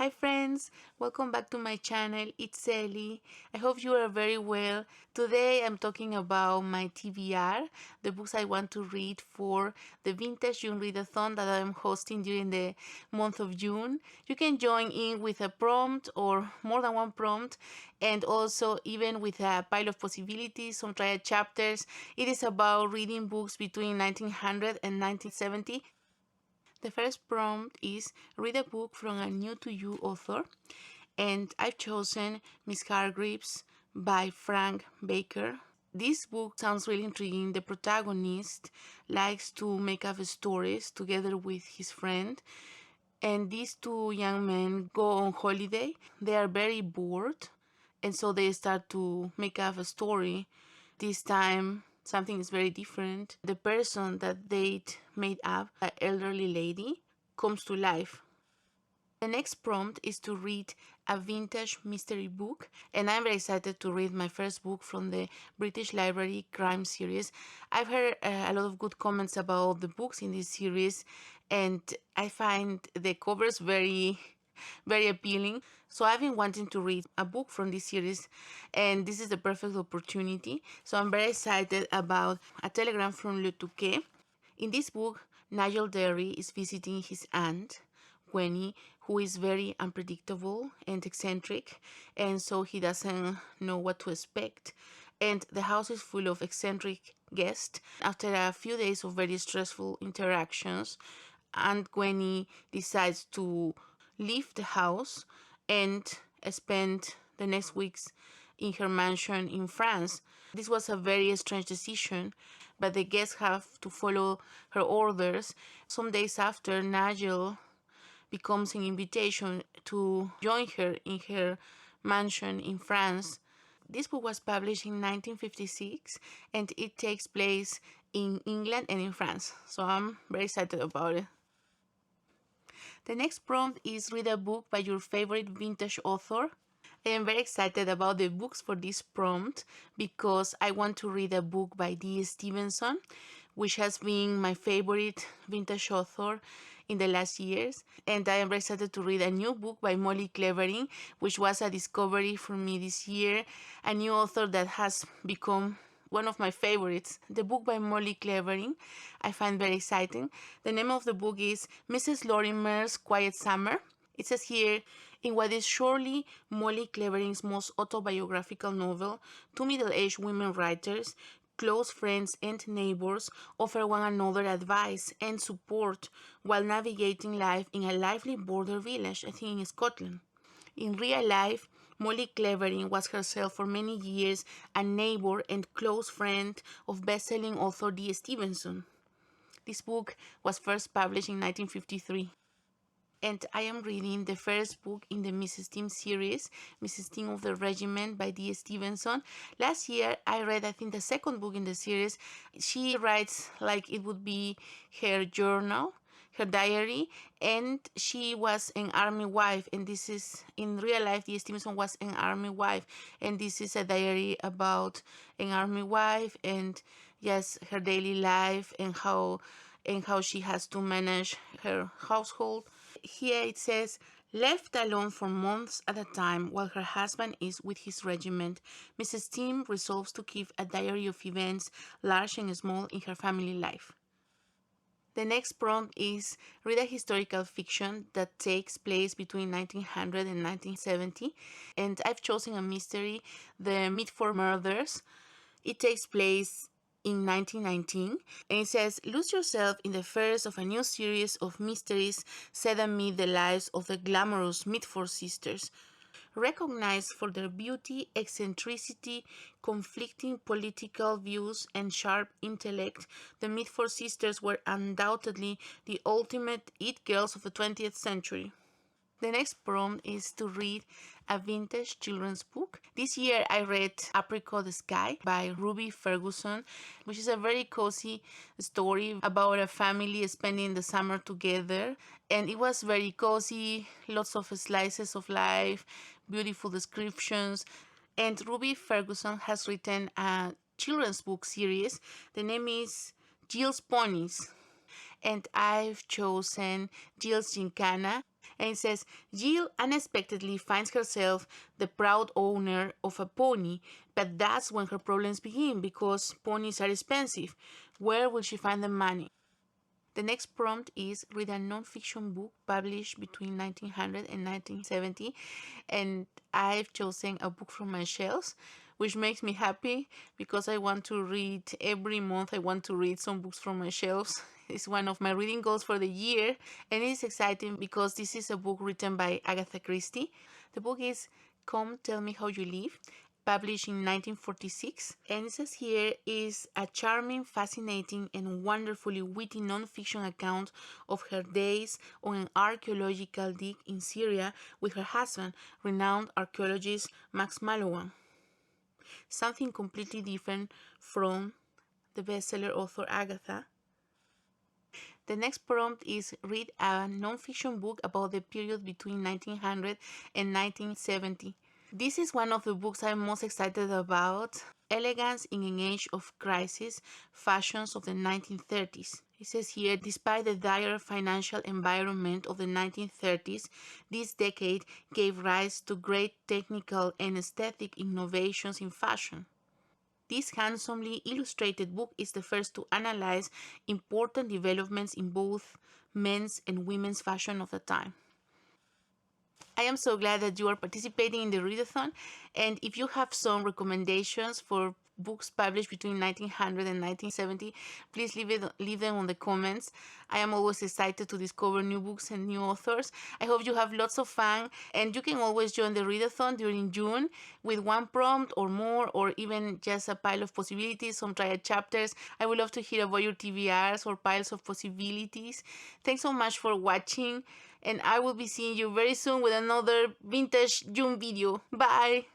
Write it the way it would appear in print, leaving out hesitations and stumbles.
Hi friends, welcome back to my channel. It's Ellie. I hope you are very well. Today I'm talking about my TBR, the books I want to read for the Vintage June Readathon that I'm hosting during the month of June. You can join in with a prompt or more than one prompt, and also even with a pile of possibilities, some trial chapters. It is about reading books between 1900 and 1970. The first prompt is read a book from a new to you author, and I've chosen Miss Haargraves by Frank Baker. This book sounds really intriguing. The protagonist likes to make up stories together with his friend, and these two young men go on holiday. They are very bored, and so they start to make up a story. This time something is very different. The person that they'd made up, an elderly lady, comes to life. The next prompt is to read a vintage mystery book, and I'm very excited to read my first book from the British Library crime series. I've heard a lot of good comments about the books in this series, and I find the covers very appealing. So I've been wanting to read a book from this series, and this is the perfect opportunity. So I'm very excited about A Telegram from Le Touquet. In this book, Nigel Derry is visiting his aunt, Gwenny, who is very unpredictable and eccentric, and so he doesn't know what to expect. And the house is full of eccentric guests. After a few days of very stressful interactions, Aunt Gwenny decides to leave the house and spend the next weeks in her mansion in France. This was a very strange decision, but the guests have to follow her orders. Some days after, Nigel becomes an invitation to join her in her mansion in France. This book was published in 1956, and it takes place in England and in France, so I'm very excited about it. The next prompt is read a book by your favorite vintage author. I am very excited about the books for this prompt because I want to read a book by D. Stevenson, which has been my favorite vintage author in the last years. And I am very excited to read a new book by Molly Clevering, which was a discovery for me this year, a new author that has become one of my favorites. The book by Molly Clevering I find very exciting. The name of the book is Mrs. Lorimer's Quiet Summer. It says here, in what is surely Molly Clevering's most autobiographical novel, two middle-aged women writers, close friends and neighbors, offer one another advice and support while navigating life in a lively border village, I think in Scotland. In real life, Molly Clevering was herself for many years a neighbor and close friend of best-selling author D. Stevenson. This book was first published in 1953. And I am reading the first book in the Mrs. Tim series, Mrs. Tim of the Regiment by D. Stevenson. Last year, I read, I think, the second book in the series. She writes like it would be her journal, her diary, and she was an army wife, and this is, in real life, D. Stevenson was an army wife, and this is a diary about an army wife, and yes, her daily life, and how she has to manage her household. Here it says, left alone for months at a time while her husband is with his regiment, Mrs. Tim resolves to keep a diary of events, large and small, in her family life. The next prompt is read a historical fiction that takes place between 1900 and 1970, and I've chosen a mystery, The Mitford Murders. It takes place in 1919, and it says, lose yourself in the first of a new series of mysteries set amid the lives of the glamorous Mitford sisters. Recognized for their beauty, eccentricity, conflicting political views, and sharp intellect, the Mitford sisters were undoubtedly the ultimate it girls of the 20th century. The next prompt is to read a vintage children's book. This year I read Apricot Sky by Ruby Ferguson, which is a very cozy story about a family spending the summer together. And it was very cozy, lots of slices of life, beautiful descriptions. And Ruby Ferguson has written a children's book series. The name is Jill's Ponies. And I've chosen Jill's Gymkhana. And it says, Jill unexpectedly finds herself the proud owner of a pony, but that's when her problems begin because ponies are expensive. Where will she find the money? The next prompt is read a non-fiction book published between 1900 and 1970, and I've chosen a book from my shelves, which makes me happy because I want to read every month. I want to read some books from my shelves. It's one of my reading goals for the year, and it's exciting because this is a book written by Agatha Christie. The book is Come Tell Me How You Live, published in 1946, and it says here is a charming, fascinating, and wonderfully witty non-fiction account of her days on an archaeological dig in Syria with her husband, renowned archaeologist Max Mallowan. Something completely different from the bestseller author Agatha. The next prompt is read a non-fiction book about the period between 1900 and 1970. This is one of the books I'm most excited about. Elegance in an Age of Crisis, Fashions of the 1930s. It says here, despite the dire financial environment of the 1930s, this decade gave rise to great technical and aesthetic innovations in fashion. This handsomely illustrated book is the first to analyze important developments in both men's and women's fashion of the time. I am so glad that you are participating in the readathon, and if you have some recommendations for books published between 1900 and 1970, please leave them on the comments. I am always excited to discover new books and new authors. I hope you have lots of fun, and you can always join the readathon during June with one prompt or more, or even just a pile of possibilities, some triad chapters. I would love to hear about your TBRs or piles of possibilities. Thanks so much for watching, and I will be seeing you very soon with another vintage June video. Bye!